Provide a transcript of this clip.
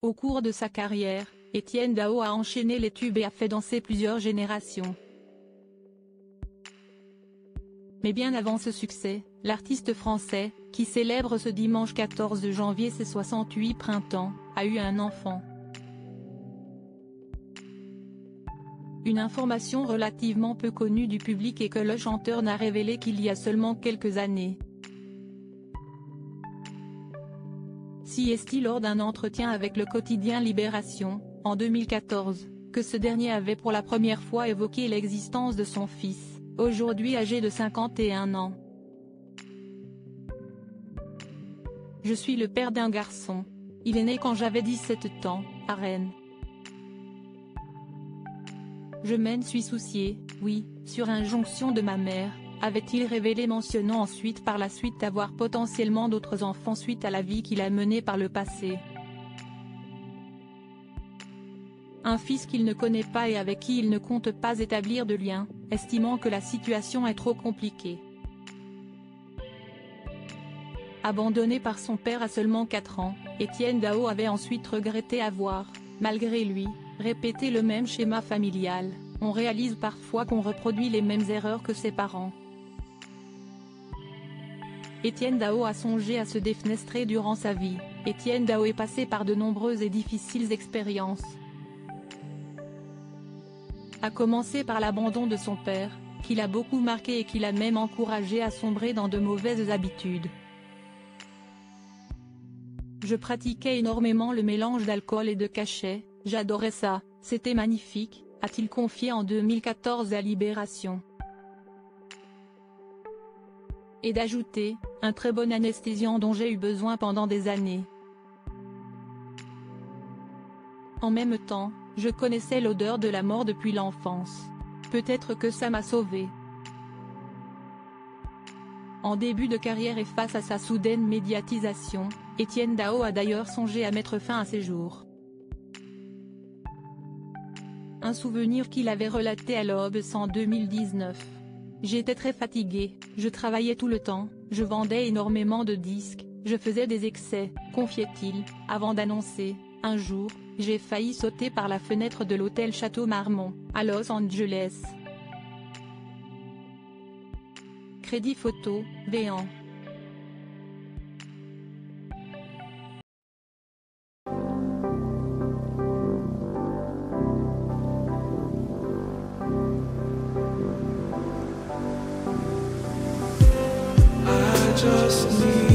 Au cours de sa carrière, Etienne Dao a enchaîné les tubes et a fait danser plusieurs générations. Mais bien avant ce succès, l'artiste français, qui célèbre ce dimanche 14 janvier ses 68 printemps, a eu un enfant. Une information relativement peu connue du public est que le chanteur n'a révélé qu'il y a seulement quelques années. Si est-il lors d'un entretien avec le quotidien Libération, en 2014, que ce dernier avait pour la première fois évoqué l'existence de son fils, aujourd'hui âgé de 51 ans. Je suis le père d'un garçon. Il est né quand j'avais 17 ans, à Rennes. Je m'en suis soucié, oui, sur injonction de ma mère, avait-il révélé, mentionnant ensuite par la suite avoir potentiellement d'autres enfants suite à la vie qu'il a menée par le passé. Un fils qu'il ne connaît pas et avec qui il ne compte pas établir de lien, estimant que la situation est trop compliquée. Abandonné par son père à seulement 4 ans, Etienne Dao avait ensuite regretté avoir, malgré lui, répété le même schéma familial. On réalise parfois qu'on reproduit les mêmes erreurs que ses parents. Etienne Dao a songé à se défenestrer durant sa vie. Etienne Dao est passé par de nombreuses et difficiles expériences. A commencer par l'abandon de son père, qui l'a beaucoup marqué et qui l'a même encouragé à sombrer dans de mauvaises habitudes. Je pratiquais énormément le mélange d'alcool et de cachet, j'adorais ça, c'était magnifique, a-t-il confié en 2014 à Libération. Et d'ajouter, un très bon anesthésiant dont j'ai eu besoin pendant des années. En même temps, je connaissais l'odeur de la mort depuis l'enfance. Peut-être que ça m'a sauvé. En début de carrière et face à sa soudaine médiatisation, Etienne Dao a d'ailleurs songé à mettre fin à ses jours. Un souvenir qu'il avait relaté à l'Obs en 2019. J'étais très fatigué, je travaillais tout le temps, je vendais énormément de disques, je faisais des excès, confiait-il, avant d'annoncer, un jour, j'ai failli sauter par la fenêtre de l'hôtel Château Marmont, à Los Angeles. Crédit photo, Véan. Just need